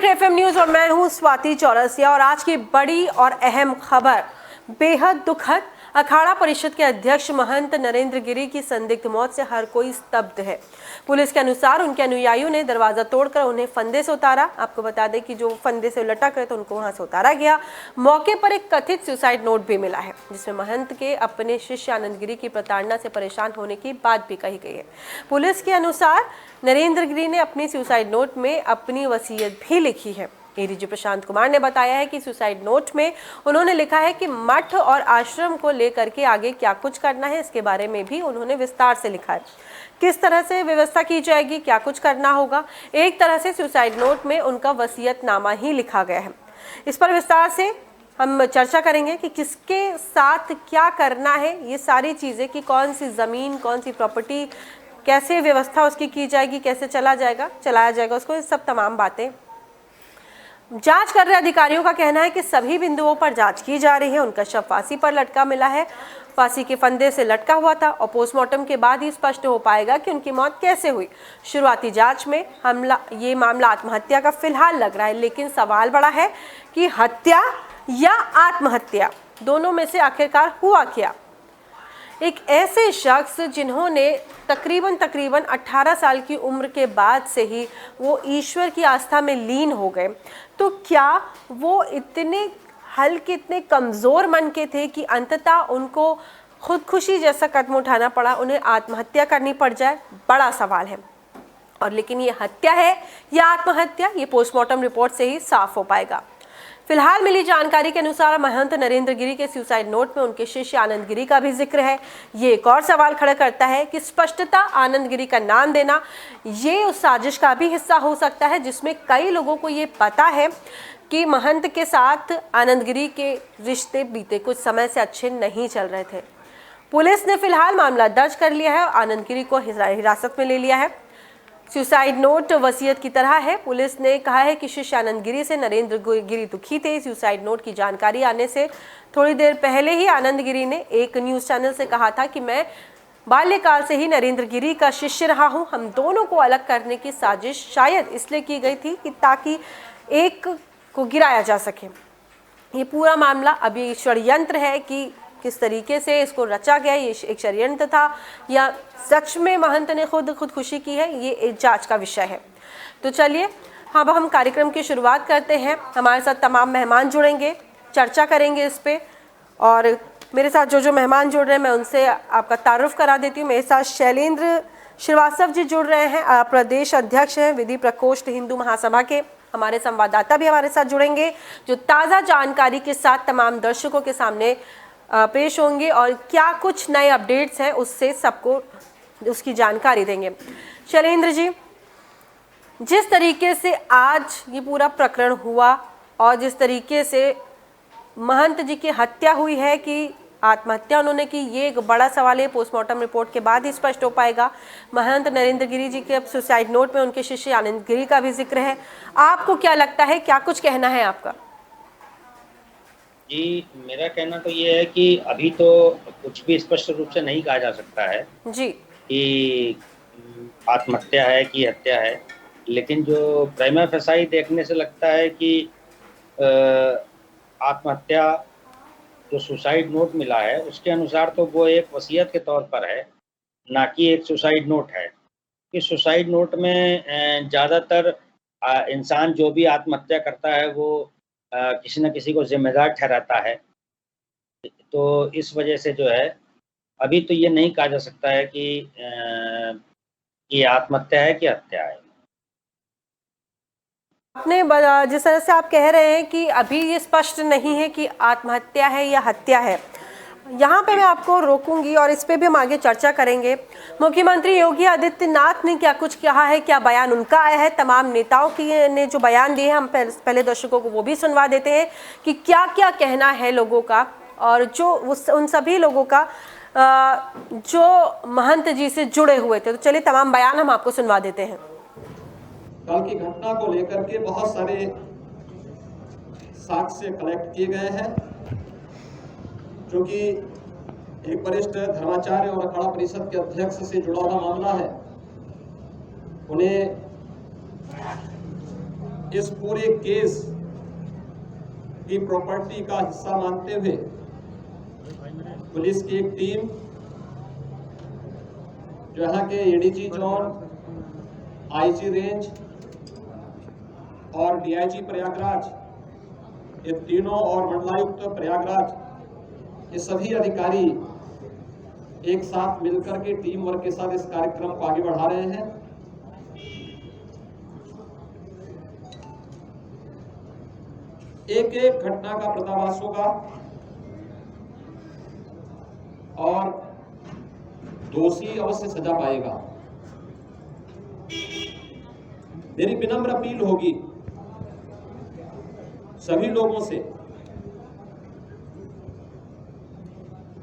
देख रहे FM news और मैं हूं स्वाति चौरसिया। और आज की बड़ी और अहम खबर बेहद दुखद। अखाड़ा परिषद के अध्यक्ष महंत नरेंद्र गिरी की संदिग्ध मौत से हर कोई स्तब्ध है। पुलिस के अनुसार उनके अनुयायियों ने दरवाजा तोड़कर उन्हें फंदे से उतारा। आपको बता दें कि जो फंदे से लटक रहे थे उनको वहां से उतारा गया। मौके पर एक कथित सुसाइड नोट भी मिला है, जिसमें महंत के अपने शिष्य आनंद गिरी की प्रताड़ना से परेशान होने की बात भी कही गई है। पुलिस के अनुसार नरेंद्र गिरी ने अपनी सुसाइड नोट में अपनी वसीयत भी लिखी है। एडीजी प्रशांत कुमार ने बताया है कि सुसाइड नोट में उन्होंने लिखा है कि मठ और आश्रम को लेकर के आगे क्या कुछ करना है, इसके बारे में भी उन्होंने विस्तार से लिखा है। किस तरह से व्यवस्था की जाएगी, क्या कुछ करना होगा, एक तरह से सुसाइड नोट में उनका वसीयतनामा ही लिखा गया है। इस पर विस्तार से हम चर्चा करेंगे कि किसके साथ क्या करना है, ये सारी चीज़ें, कि कौन सी ज़मीन, कौन सी प्रॉपर्टी, कैसे व्यवस्था उसकी की जाएगी, कैसे चलाया जाएगा उसको, ये सब तमाम बातें जांच कर रहे अधिकारियों का कहना है कि सभी बिंदुओं पर जांच की जा रही है। उनका शव फांसी पर लटका मिला है, फांसी के फंदे से लटका हुआ था और पोस्टमार्टम के बाद ही स्पष्ट हो पाएगा कि उनकी मौत कैसे हुई। शुरुआती जांच में ये मामला आत्महत्या का फिलहाल लग रहा है, लेकिन सवाल बड़ा है कि हत्या या आत्महत्या, दोनों में से आखिरकार हुआ क्या। एक ऐसे शख्स जिन्होंने तकरीबन 18 साल की उम्र के बाद से ही वो ईश्वर की आस्था में लीन हो गए, तो क्या वो इतने हल्के, इतने कमज़ोर मन के थे कि अंततः उनको खुदकुशी जैसा कदम उठाना पड़ा, उन्हें आत्महत्या करनी पड़ जाए? बड़ा सवाल है। और लेकिन ये हत्या है या आत्महत्या, ये पोस्टमार्टम रिपोर्ट से ही साफ हो पाएगा। फिलहाल मिली जानकारी के अनुसार महंत नरेंद्र गिरी के सुसाइड नोट में उनके शिष्य आनंद गिरी का भी जिक्र है। ये एक और सवाल खड़ा करता है कि स्पष्टता आनंद गिरी का नाम देना ये उस साजिश का भी हिस्सा हो सकता है, जिसमें कई लोगों को ये पता है कि महंत के साथ आनंद गिरी के रिश्ते बीते कुछ समय से अच्छे नहीं चल रहे थे। पुलिस ने फिलहाल मामला दर्ज कर लिया है और आनंद गिरी को हिरासत में ले लिया है। सुसाइड नोट वसीयत की तरह है। पुलिस ने कहा है कि शिष्य आनंद गिरी से नरेंद्र गिरी दुखी थे। सुसाइड नोट की जानकारी आने से थोड़ी देर पहले ही आनंद गिरी ने एक न्यूज़ चैनल से कहा था कि मैं बाल्यकाल से ही नरेंद्र गिरी का शिष्य रहा हूं। हम दोनों को अलग करने की साजिश शायद इसलिए की गई थी कि ताकि एक को गिराया जा सके। ये पूरा मामला अभी षड्यंत्र है कि किस तरीके से इसको रचा गया, ये एक षड्यंत्र था या सच में महंत ने खुदकुशी की है, ये एक जांच का विषय है। तो चलिए अब हम कार्यक्रम की शुरुआत करते हैं। हमारे साथ तमाम मेहमान जुड़ेंगे, चर्चा करेंगे इस पे। और मेरे साथ जो मेहमान जुड़ रहे हैं मैं उनसे आपका तारुफ करा देती हूँ। मेरे साथ शैलेंद्र श्रीवास्तव जी जुड़ रहे हैं, प्रदेश अध्यक्ष हैं विधि प्रकोष्ठ हिंदू महासभा के। हमारे संवाददाता भी हमारे साथ जुड़ेंगे जो ताज़ा जानकारी के साथ तमाम दर्शकों के सामने पेश होंगे और क्या कुछ नए अपडेट्स हैं उससे सबको उसकी जानकारी देंगे। शैलेंद्र जी, जिस तरीके से आज ये पूरा प्रकरण हुआ और जिस तरीके से महंत जी की हत्या हुई है कि आत्महत्या उन्होंने की, ये एक बड़ा सवाल है। पोस्टमार्टम रिपोर्ट के बाद ही स्पष्ट हो पाएगा। महंत नरेंद्र गिरी जी के अब सुसाइड नोट में उनके शिष्य आनंद गिरी का भी जिक्र है। आपको क्या लगता है, क्या कुछ कहना है आपका? जी, मेरा कहना तो ये है कि अभी तो कुछ भी स्पष्ट रूप से नहीं कहा जा सकता है जी कि आत्महत्या है कि हत्या है, लेकिन जो प्राइमा फेसाई देखने से लगता है कि आत्महत्या जो सुसाइड नोट मिला है उसके अनुसार तो वो एक वसीयत के तौर पर है, ना कि एक सुसाइड नोट है। इस सुसाइड नोट में ज़्यादातर इंसान जो भी आत्महत्या करता है वो किसी न किसी को जिम्मेदार ठहराता है। तो इस वजह से जो है अभी तो ये नहीं कहा जा सकता है कि ये आत्महत्या है कि हत्या है। आपने जिस तरह से आप कह रहे हैं कि अभी ये स्पष्ट नहीं है कि आत्महत्या है या हत्या है, यहाँ पे मैं आपको रोकूंगी और इस पे भी हम आगे चर्चा करेंगे। मुख्यमंत्री योगी आदित्यनाथ ने क्या कुछ कहा है, क्या बयान उनका आया है, तमाम नेताओं की ने जो बयान दिए हैं हम पहले दर्शकों को वो भी सुनवा देते हैं कि क्या क्या कहना है लोगों का और जो उन सभी लोगों का जो महंत जी से जुड़े हुए थे। तो चलिए तमाम बयान हम आपको सुनवा देते हैं। कल की घटना को लेकर के बहुत सारे साक्ष्य कलेक्ट किए गए हैं, क्योंकि एक वरिष्ठ धर्माचार्य और अखाड़ा परिषद के अध्यक्ष से जुड़ा हुआ मामला है। उन्हें इस पूरे केस की प्रॉपर्टी का हिस्सा मानते हुए पुलिस की एक टीम जो यहाँ के एडीजी जोन, आईजी रेंज और डीआईजी प्रयागराज, ये तीनों और मंडलायुक्त प्रयागराज, ये सभी अधिकारी एक साथ मिलकर के टीम वर्क के साथ इस कार्यक्रम को आगे बढ़ा रहे हैं। एक एक घटना का पर्दाफाश होगा और दोषी अवश्य सजा पाएगा। मेरी विनम्र अपील होगी सभी लोगों से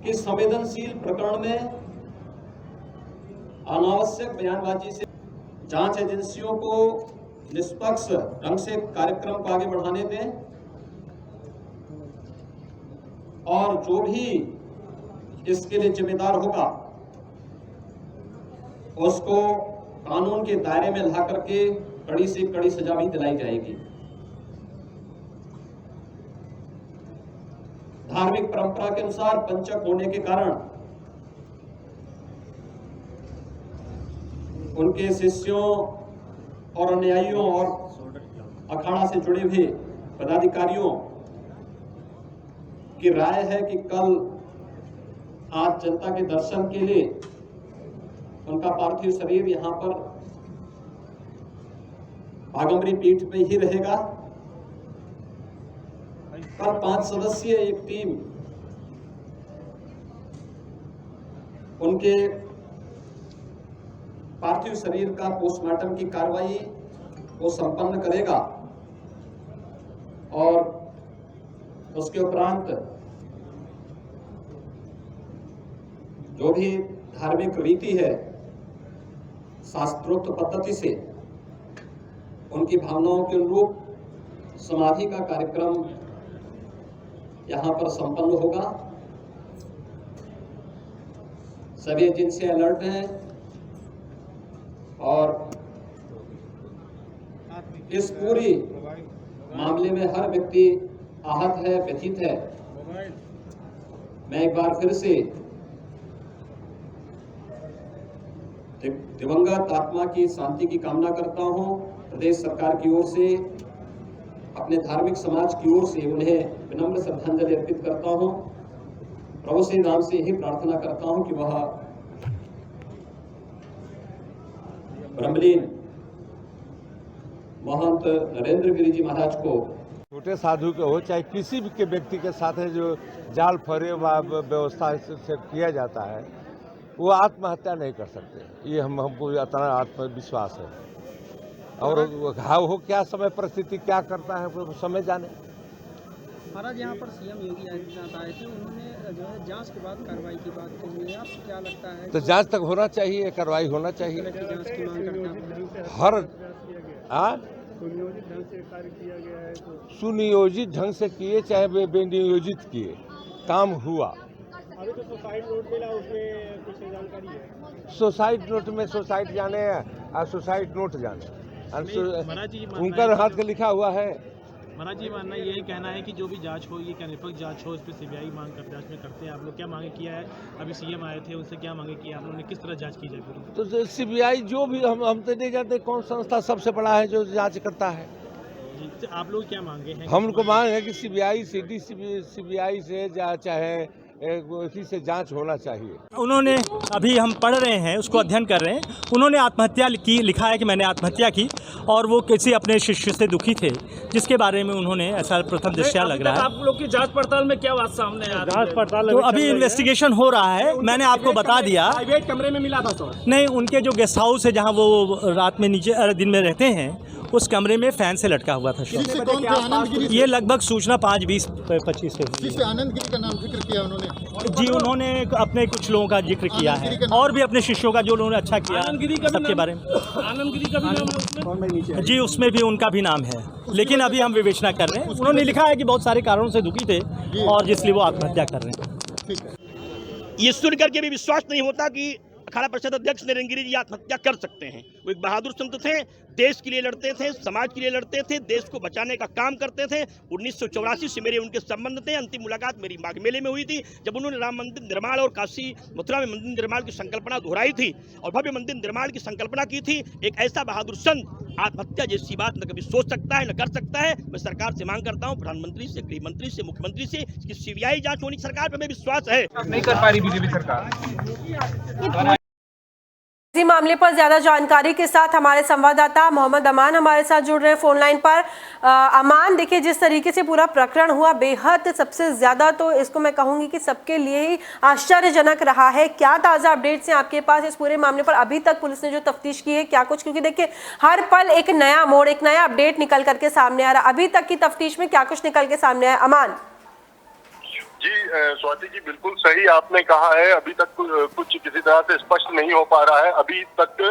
कि संवेदनशील प्रकरण में अनावश्यक बयानबाजी से जांच एजेंसियों को निष्पक्ष ढंग से कार्यक्रम को आगे बढ़ाने दें और जो भी इसके लिए जिम्मेदार होगा उसको कानून के दायरे में ला करके कड़ी से कड़ी सजा भी दिलाई जाएगी। धार्मिक परंपरा के अनुसार पंचक होने के कारण उनके शिष्यों और अनुयायियों और अखाड़ा से जुड़े हुए पदाधिकारियों की राय है कि कल आज जनता के दर्शन के लिए उनका पार्थिव शरीर यहां पर बाघम्बरी पीठ में ही रहेगा। कल 5 सदस्यीय एक टीम उनके पार्थिव शरीर का पोस्टमार्टम की कार्रवाई वो संपन्न करेगा और उसके उपरांत जो भी धार्मिक रीति है शास्त्रोक्त पद्धति से उनकी भावनाओं के अनुरूप समाधि का कार्यक्रम यहां पर संपन्न होगा। सभी एजेंसियां अलर्ट हैं और इस पूरी मामले में हर व्यक्ति आहत है, व्यथित है। मैं एक बार फिर से दिवंगत आत्मा की शांति की कामना करता हूं। प्रदेश सरकार की ओर से, अपने धार्मिक समाज की ओर से उन्हें विनम्र श्रद्धांजलि अर्पित करता हूं। प्रभु श्री राम से यही प्रार्थना करता हूं कि वह ब्रह्मलीन महंत नरेंद्र गिरी जी महाराज को, छोटे साधु के हो चाहे किसी भी के व्यक्ति के साथ है जो जाल फरेब व्यवस्था से किया जाता है, वो आत्महत्या नहीं कर सकते। ये हमको इतना आत्मविश्वास है। और घाव हो क्या समय परिस्थिति क्या करता है वो समय जाने। महाराज यहाँ पर सीएम योगी आदित्यनाथ आए थे, उन्होंने जो है जांच के बाद कार्रवाई की बात कही है। आपको क्या लगता है? तो जांच तक होना चाहिए, कार्रवाई होना चाहिए। जांच की मांग करते हैं। हर सुनियोजित ढंग से कार्य किया गया है तो सुनियोजित ढंग से किए चाहे बेनियोजित किए, काम हुआ। अभी तो सुसाइड नोट मिला, उसमें कुछ जानकारी है? सुसाइड नोट में सुसाइड जाने और सुसाइड नोट जाने महाराज जी उनका हाथ का लिखा हुआ है। महाराज जी मानना यही कहना है कि जो भी जांच हो, ये क्या निष्पक्ष जांच हो, इस पर सीबीआई मांग करते हैं, जांच में करते हैं। आप लोग क्या मांगे किया है? अभी सीएम आए थे, उनसे क्या मांगे किया आप लोगों ने? किस तरह जांच की जाए पूरी? तो सीबीआई जो भी हम तो नहीं जानते कौन संस्था सबसे बड़ा है जो जांच करता है। तो आप लोग क्या मांगे हैं? हमको मांग है कि सीबीआई सीबीआई से चाहे इसी से जांच होना चाहिए। उन्होंने अभी हम पढ़ रहे हैं, उसको अध्ययन कर रहे हैं। उन्होंने आत्महत्या की, लिखा है कि मैंने आत्महत्या की, और वो किसी अपने शिष्य से दुखी थे, जिसके बारे में उन्होंने ऐसा प्रथम दृष्टया लग रहा है। आप लोग की जांच पड़ताल में क्या बात सामने आ रही है? जांच पड़ताल तो अभी इन्वेस्टिगेशन हो रहा है। मैंने आपको बता दिया। प्राइवेट कमरे में मिला था सर? नहीं, उनके जो गेस्ट हाउस है जहाँ वो रात में नीचे दिन में रहते हैं, उस कमरे में फैन से लटका हुआ था शव। ये लगभग सूचना 5:20-25 पे। आनंद गिरी का नाम जिक्र किया उन्होंने जी, उन्होंने अपने कुछ लोगों का जिक्र किया है और भी अपने शिष्यों का जो उन्होंने अच्छा किया सबके बारे में। आनंद गिरी का भी नाम है? जी, उसमें भी उनका भी नाम है, लेकिन अभी हम विवेचना कर रहे हैं। उन्होंने लिखा है कि बहुत सारे कारणों से दुखी थे और जिसलिए वो आत्महत्या कर रहे हैं। ठीक है। ये सुन करके भी विश्वास नहीं होता कि अखाड़ा परिषद अध्यक्ष नरेंद्र गिरि जी आत्महत्या कर सकते हैं। वो एक बहादुर संत थे, देश के लिए लड़ते थे, समाज के लिए लड़ते थे, देश को बचाने का काम करते थे। 1984 से मेरे उनके संबंध थे। अंतिम मुलाकात मेरी माघ मेले में हुई थी, जब उन्होंने राम मंदिर निर्माण और काशी मथुरा में मंदिर निर्माण की संकल्पना दोहराई थी और भव्य मंदिर निर्माण की संकल्पना की थी। एक ऐसा बहादुर संत आत्महत्या जैसी बात न कभी सोच सकता है, न कर सकता है। मैं सरकार से मांग करता हूं, प्रधानमंत्री से, गृह मंत्री से, मुख्यमंत्री से, कि सीबीआई जांच होनी। सरकार पर हमें विश्वास है। नहीं कर पा रही बीजेपी सरकार। इसी मामले पर ज्यादा जानकारी के साथ हमारे संवाददाता मोहम्मद अमान हमारे साथ जुड़ रहे हैं फोन लाइन पर। अमान, देखिए जिस तरीके से पूरा प्रकरण हुआ, बेहद सबसे ज्यादा तो इसको मैं कहूंगी कि सबके लिए ही आश्चर्यजनक रहा है। क्या ताजा अपडेट्स हैं आपके पास इस पूरे मामले पर? अभी तक पुलिस ने जो तफ्तीश की है क्या कुछ, क्योंकि देखिए हर पल एक नया मोड़, एक नया अपडेट निकल करके सामने आ रहा। अभी तक की तफ्तीश में क्या कुछ निकल के सामने आया? अमान जी स्वाति जी, बिल्कुल सही आपने कहा है। अभी तक कुछ किसी तरह से स्पष्ट नहीं हो पा रहा है। अभी तक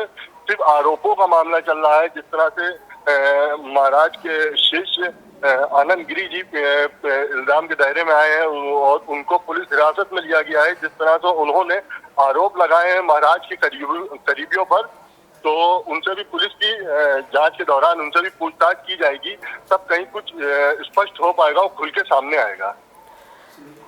सिर्फ आरोपों का मामला चल रहा है। जिस तरह से महाराज के शिष्य आनंद गिरी जी इल्जाम के दायरे में आए हैं और उनको पुलिस हिरासत में लिया गया है। जिस तरह से उन्होंने आरोप लगाए हैं महाराज के करीबियों पर, तो उनसे भी पुलिस की जांच के दौरान उनसे भी पूछताछ की जाएगी। तब कहीं कुछ स्पष्ट हो पाएगा और खुल के सामने आएगा।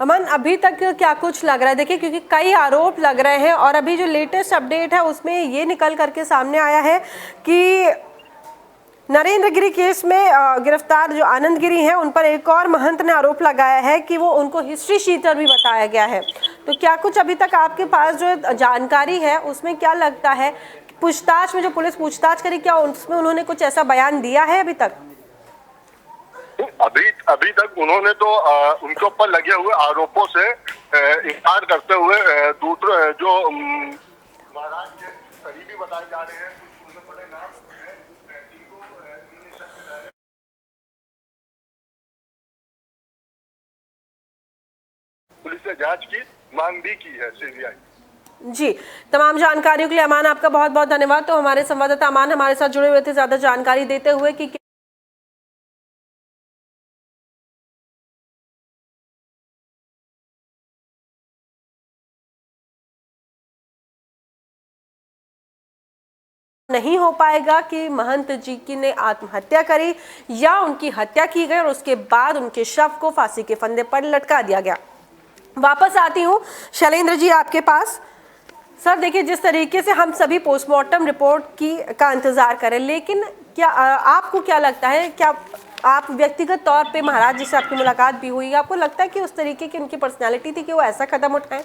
अमन, अभी तक क्या कुछ लग रहा है? देखिए क्योंकि कई आरोप लग रहे हैं और अभी जो लेटेस्ट अपडेट है उसमें ये निकल करके सामने आया है कि नरेंद्र गिरी केस में गिरफ्तार जो आनंद गिरी हैं उन पर एक और महंत ने आरोप लगाया है कि वो उनको हिस्ट्री शीटर भी बताया गया है। तो क्या कुछ अभी तक आपके पास जो जानकारी है उसमें क्या लगता है, पूछताछ में जो पुलिस पूछताछ करी, क्या उसमें उन्होंने कुछ ऐसा बयान दिया है अभी तक? अभी तक उन्होंने तो उनके ऊपर लगे हुए आरोपों से इनकार करते हुए दूसरे जो महाराज के करीबी बताए जा रहे हैं, उनमें बड़े नाम पुलिस ने जांच की मांग भी की है सीबीआई। जी, तमाम जानकारियों के लिए अमान आपका बहुत बहुत धन्यवाद। तो हमारे संवाददाता अमान हमारे साथ जुड़े हुए थे ज्यादा जानकारी देते हुए कि नहीं हो पाएगा कि महंत जी की ने आत्महत्या करी या उनकी हत्या की गई और उसके बाद उनके शव को फांसी के फंदे पर लटका दिया गया। वापस आती हूँ शैलेंद्र जी आपके पास। सर देखिए, जिस तरीके से हम सभी पोस्टमार्टम रिपोर्ट का इंतजार करें, लेकिन क्या आपको क्या लगता है, क्या आप व्यक्तिगत तौर पे महाराज जी से आपकी मुलाकात भी हुई, आपको लगता है कि उस तरीके की उनकी पर्सनैलिटी थी कि वो ऐसा कदम उठाएं?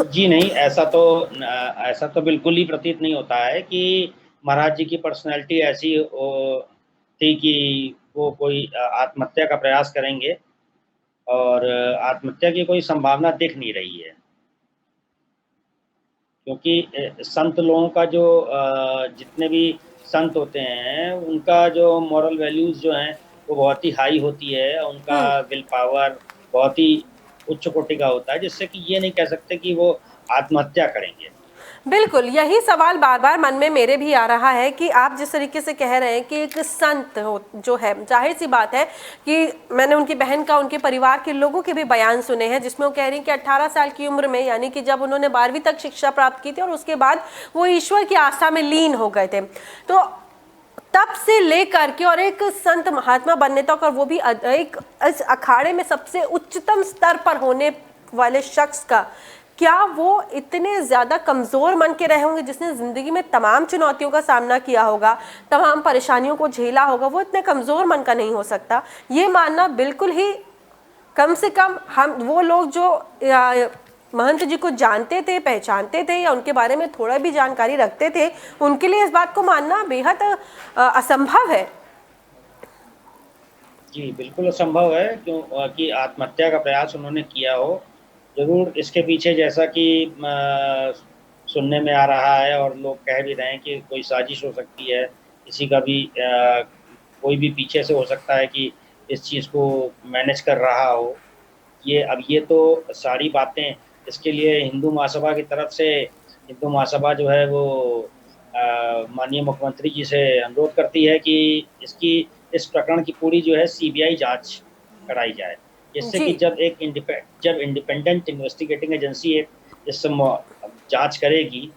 जी नहीं, ऐसा तो बिल्कुल ही प्रतीत नहीं होता है कि महाराज जी की पर्सनैलिटी ऐसी थी कि वो कोई आत्महत्या का प्रयास करेंगे, और आत्महत्या की कोई संभावना दिख नहीं रही है। क्योंकि संत लोगों का जो जितने भी संत होते हैं उनका जो मॉरल वैल्यूज जो हैं वो बहुत ही हाई होती है, उनका विल पावर बहुत ही उच्च कोटि का होता है, जिससे कि ये नहीं कह सकते कि वो आत्महत्या करेंगे। बिल्कुल, यही सवाल बार बार मन में मेरे भी आ रहा है कि आप जिस तरीके से कह रहे हैं कि एक संत हो जो है, जाहिर सी बात है कि मैंने उनकी बहन का, उनके परिवार के लोगों के भी बयान सुने हैं जिसमें वो कह रही हैं कि 18 साल की उम्र में, यानी कि जब उन्होंने 12वीं तक शिक्षा प्राप्त की थी और उसके बाद वो ईश्वर की आस्था में लीन हो गए थे, तो तब से लेकर के और एक संत महात्मा बनने तक, और वो भी एक इस अखाड़े में सबसे उच्चतम स्तर पर होने वाले शख्स का, क्या वो इतने ज़्यादा कमज़ोर मन के रहे होंगे? जिसने ज़िंदगी में तमाम चुनौतियों का सामना किया होगा, तमाम परेशानियों को झेला होगा, वो इतने कमज़ोर मन का नहीं हो सकता। ये मानना बिल्कुल ही, कम से कम हम वो लोग जो महंत जी को जानते थे, पहचानते थे या उनके बारे में थोड़ा भी जानकारी रखते थे, उनके लिए इस बात को मानना बेहद असंभव है। जी बिल्कुल असंभव है, क्योंकि आत्महत्या का प्रयास उन्होंने किया हो। जरूर इसके पीछे, जैसा कि सुनने में आ रहा है और लोग कह भी रहे हैं कि कोई साजिश हो सकती है, किसी का भी कोई भी पीछे से हो सकता है कि इस चीज़ को मैनेज कर रहा हो। ये तो सारी बातें, इसके लिए हिंदू महासभा की तरफ से, हिंदू महासभा जो है वो माननीय मुख्यमंत्री जी से अनुरोध करती है कि इस प्रकरण की पूरी जो है सीबीआई जांच कराई जाए, जिससे कि जब इंडिपेंडेंट इन्वेस्टिगेटिंग एजेंसी इस जांच करेगी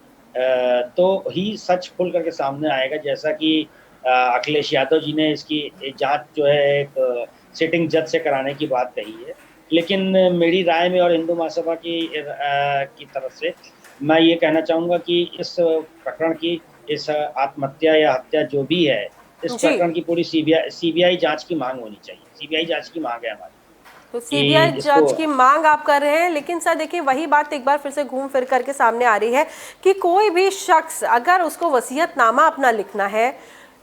तो ही सच खुल करके सामने आएगा। जैसा कि अखिलेश यादव जी ने इसकी जांच जो है एक सिटिंग जज से कराने की बात कही है, लेकिन मेरी राय में और हिंदू महासभा की तरफ से मैं ये कहना चाहूँगा कि इस प्रकरण की, इस आत्महत्या या हत्या जो भी है, इस जी। प्रकरण की पूरी सीबीआई जांच की मांग होनी चाहिए। सीबीआई जांच की मांग है हमारी। तो सीबीआई कि जांच इसको की मांग आप कर रहे हैं, लेकिन सर देखिए वही बात एक बार फिर से घूम फिर करके सामने आ रही है कि कोई भी शख्स अगर उसको वसीयतनामा अपना लिखना है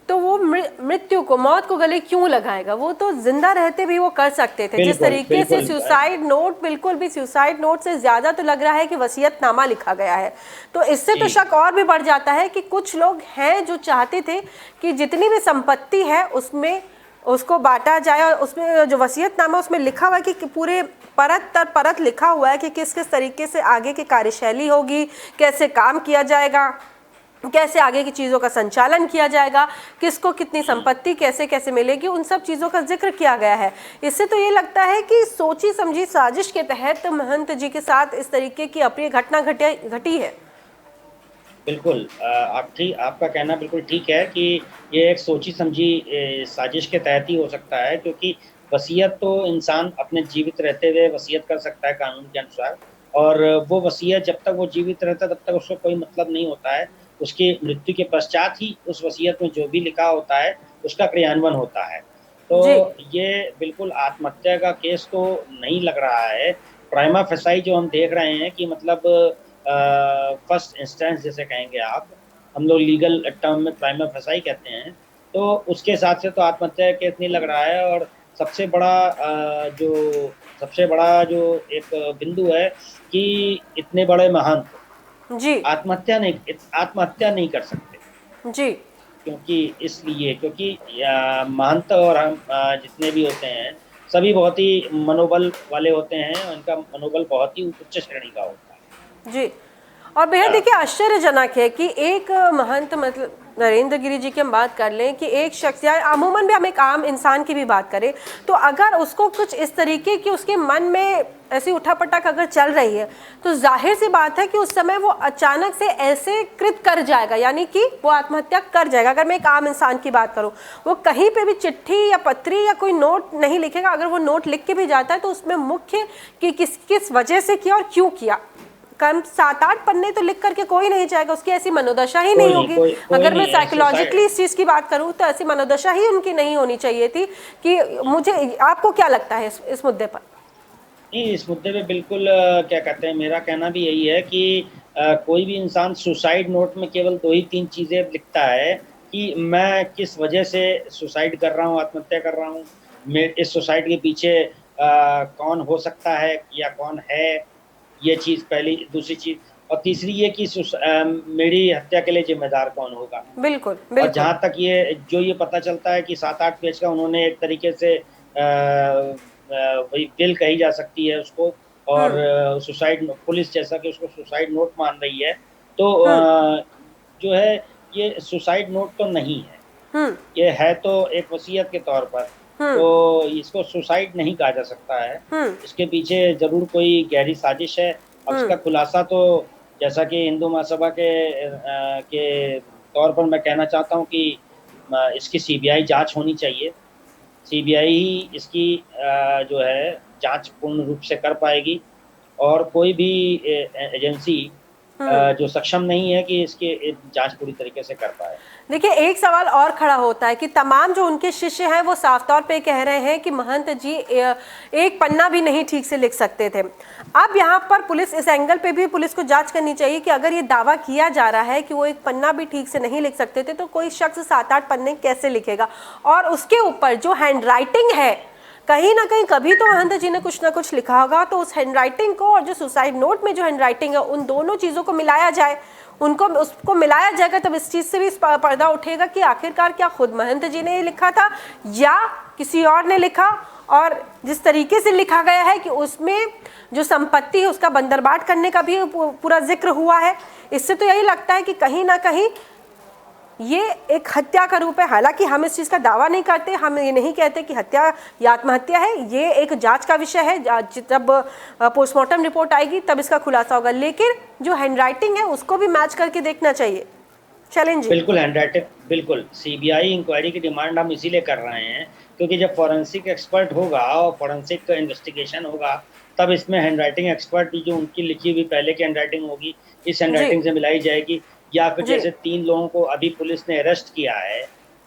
तो वो मृत्यु को, मौत को गले क्यों लगाएगा? वो तो जिंदा रहते भी वो कर सकते थे। जिस तरीके से सुसाइड नोट, बिल्कुल भी सुसाइड नोट से ज्यादा तो लग रहा है कि वसीयतनामा लिखा गया है, तो इससे तो शक और भी बढ़ जाता है कि कुछ लोग हैं जो चाहते थे कि जितनी भी संपत्ति है उसमें उसको बांटा जाए, और उसमें जो वसीयतनामा उसमें लिखा हुआ है कि पूरे परत तर परत लिखा हुआ है कि किस किस तरीके से आगे की कार्यशैली होगी, कैसे काम किया जाएगा, कैसे आगे की चीज़ों का संचालन किया जाएगा, किसको कितनी संपत्ति कैसे कैसे मिलेगी, उन सब चीज़ों का जिक्र किया गया है। इससे तो ये लगता है कि सोची समझी साजिश के तहत महंत जी के साथ इस तरीके की अप्रिय घटना घटी है। बिल्कुल आपका कहना बिल्कुल ठीक है कि ये एक सोची समझी साजिश के तहत ही हो सकता है, क्योंकि वसीयत तो इंसान अपने जीवित रहते हुए वसीयत कर सकता है कानून के अनुसार, और वो वसीयत जब तक वो जीवित रहता है तब तक उसका कोई मतलब नहीं होता है। उसकी मृत्यु के पश्चात ही उस वसीयत में जो भी लिखा होता है उसका क्रियान्वयन होता है। तो ये बिल्कुल आत्महत्या का केस तो नहीं लग रहा है। प्राइमा फेसाई जो हम देख रहे हैं कि मतलब फर्स्ट इंस्टेंस जैसे कहेंगे आप, हम लोग लीगल टर्म में प्राइमा फेसाई कहते हैं, तो उसके हिसाब से तो आत्महत्या केस नहीं लग रहा है। और सबसे बड़ा जो एक बिंदु है कि इतने बड़े महंत जी आत्महत्या नहीं कर सकते जी, क्योंकि महंत और हम जितने भी होते हैं सभी बहुत ही मनोबल वाले होते हैं, उनका मनोबल बहुत ही उच्च श्रेणी का होता है जी। और बेहद देखिए आश्चर्यजनक है कि एक महंत, मतलब नरेंद्र गिरी जी की हम बात कर लें कि एक शख्स, या अमूमन भी हम एक आम इंसान की भी बात करें, तो अगर उसको कुछ इस तरीके की उसके मन में ऐसी उठापटक अगर चल रही है तो जाहिर सी बात है कि उस समय वो अचानक से ऐसे कृत कर जाएगा, यानी कि वो आत्महत्या कर जाएगा। अगर मैं एक आम इंसान की बात करूं, वो कहीं पे भी चिट्ठी या पत्री या कोई नोट नहीं लिखेगा। अगर वो नोट लिख के भी जाता है तो उसमें मुख्य कि किस वजह से किया और क्यों किया, कम 7-8 पन्ने तो लिख करके कोई नहीं जाएगा, उसकी ऐसी मनोदशा ही नहीं होगी। अगर मैं साइकोलॉजिकली इस चीज की बात करूं तो ऐसी मनोदशा ही उनकी नहीं होनी चाहिए थी। कि मुझे, आपको क्या लगता है इस मुद्दे पर? नहीं, इस मुद्दे पे बिल्कुल क्या कहते हैं, मेरा कहना भी यही है कि कोई भी इंसान सुसाइड नोट में केवल 2 ही 3 चीज़ें लिखता है कि मैं किस वजह से सुसाइड कर रहा हूँ, आत्महत्या कर रहा हूँ, मैं इस सुसाइड के पीछे कौन हो सकता है या कौन है, ये चीज़ पहली। दूसरी चीज़, और तीसरी ये कि मेरी हत्या के लिए जिम्मेदार कौन होगा। बिल्कुल, और बिल्कुल। जहाँ तक ये पता चलता है कि 7-8 पेज का उन्होंने एक तरीके से वही बिल कही जा सकती है उसको, और सुसाइड पुलिस जैसा कि उसको सुसाइड नोट मान रही है, तो जो है ये सुसाइड नोट तो नहीं है, ये है तो एक वसीयत के तौर पर, तो इसको सुसाइड नहीं कहा जा सकता है। इसके पीछे जरूर कोई गहरी साजिश है। अब इसका खुलासा तो जैसा कि हिंदू महासभा के तौर पर मैं कहना चाहता हूँ कि इसकी सीबीआई जांच होनी चाहिए। सीबीआई ही इसकी जो है जांच पूर्ण रूप से कर पाएगी, और कोई भी एजेंसी जो सक्षम नहीं है कि इसकी जांच पूरी तरीके से कर पाए। देखिए एक सवाल और खड़ा होता है कि तमाम जो उनके शिष्य हैं वो साफ तौर पे कह रहे हैं कि महंत जी एक पन्ना भी नहीं ठीक से लिख सकते थे। अब यहाँ पर पुलिस, इस एंगल पे भी पुलिस को जांच करनी चाहिए कि अगर ये दावा किया जा रहा है कि वो एक पन्ना भी ठीक से नहीं लिख सकते थे, तो कोई शख्स 7-8 पन्ने कैसे लिखेगा? और उसके ऊपर जो हैंड राइटिंग है, कहीं ना कहीं कभी तो महंत जी ने कुछ ना कुछ लिखा होगा, तो उस हैंडराइटिंग को और जो सुसाइड नोट में जो हैंडराइटिंग है, उन दोनों चीज़ों को मिलाया जाए, उसको मिलाया जाएगा, तब इस चीज़ से भी पर्दा उठेगा कि आखिरकार क्या खुद महंत जी ने ये लिखा था या किसी और ने लिखा। और जिस तरीके से लिखा गया है कि उसमें जो संपत्ति है उसका बंदरबाट करने का भी पूरा जिक्र हुआ है, इससे तो यही लगता है कि कहीं ना कहीं ये एक हत्या का रूप है। हालांकि हम इस चीज़ का दावा नहीं करते, हम ये नहीं कहते कि हत्या या आत्महत्या है, ये एक जांच का विषय है। जब पोस्टमार्टम रिपोर्ट आएगी तब इसका खुलासा होगा, लेकिन जो हैंडराइटिंग है उसको भी मैच करके देखना चाहिए। शैलेंद्र जी। बिल्कुल हैंडराइटिंग, बिल्कुल सीबीआई इंक्वायरी की डिमांड हम इसीलिए कर रहे हैं क्योंकि जब फॉरेंसिक एक्सपर्ट होगा और फॉरेंसिक इन्वेस्टिगेशन होगा तब इसमें हैंडराइटिंग एक्सपर्ट जो उनकी लिखी हुई पहले की हैंडराइटिंग होगी इस हैंडराइटिंग से मिलाई जाएगी, या फिर जैसे 3 लोगों को अभी पुलिस ने अरेस्ट किया है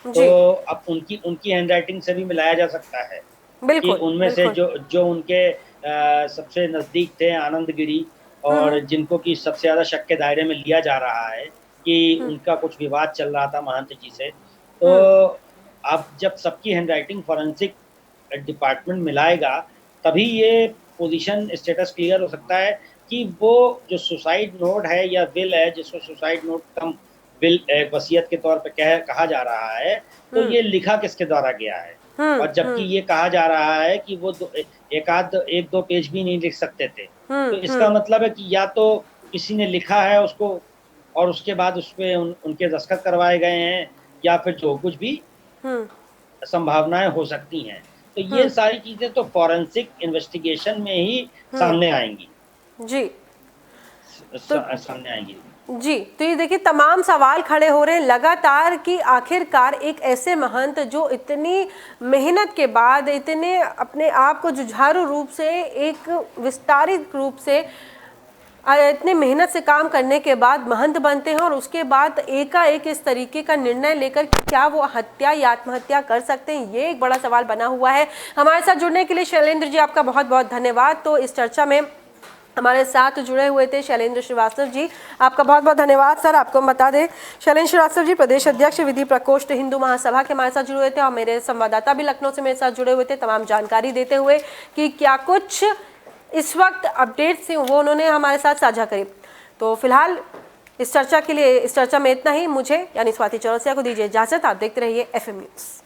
तो अब उनकी हैंडराइटिंग से भी मिलाया जा सकता है कि उनमें से जो उनके सबसे नजदीक थे आनंद गिरी और जिनको कि सबसे ज्यादा शक के दायरे में लिया जा रहा है कि उनका कुछ विवाद चल रहा था महंत जी से, तो अब जब सबकी हैंडराइटिंग फॉरेंसिक डिपार्टमेंट मिलाएगा तभी ये पोजीशन स्टेटस क्लियर हो सकता है कि वो जो सुसाइड नोट है या विल है, जिसको सुसाइड नोट कम विल वसीयत के तौर पे कहा जा रहा है, तो ये लिखा किसके द्वारा गया है। और जबकि ये कहा जा रहा है कि वो एक दो पेज भी नहीं लिख सकते थे, तो इसका मतलब है कि या तो किसी ने लिखा है उसको और उसके बाद उस पे उनके दस्तखत करवाए गए हैं, या फिर जो कुछ भी संभावनाएं हो सकती हैं। तो ये सारी चीजें तो फॉरेंसिक इन्वेस्टिगेशन में ही सामने आएंगी जी, सामने आएंगी जी। तो ये देखिए तमाम सवाल खड़े हो रहे हैं लगातार कि आखिरकार एक ऐसे महंत जो इतनी मेहनत के बाद, इतने अपने आप को जुझारू रूप से, एक विस्तारित रूप से, इतने मेहनत से काम करने के बाद महंत बनते हैं और उसके बाद एकाएक इस तरीके का निर्णय लेकर क्या वो हत्या या आत्महत्या कर सकते हैं, ये एक बड़ा सवाल बना हुआ है। हमारे साथ जुड़ने के लिए शैलेंद्र जी आपका बहुत बहुत धन्यवाद। तो इस चर्चा में हमारे साथ जुड़े हुए थे शैलेंद्र श्रीवास्तव जी, आपका बहुत बहुत धन्यवाद सर। आपको हम बता दें शैलेंद्र श्रीवास्तव जी प्रदेश अध्यक्ष विधि प्रकोष्ठ हिंदू महासभा के हमारे साथ जुड़े हुए थे और मेरे संवाददाता भी लखनऊ से मेरे साथ जुड़े हुए थे, तमाम जानकारी देते हुए कि क्या कुछ इस वक्त अपडेट से वो उन्होंने हमारे साथ साझा करी। तो फिलहाल इस चर्चा में इतना ही। मुझे यानी स्वाति चौरसिया को दीजिए इजाजत। आप देखते रहिए FM न्यूज़।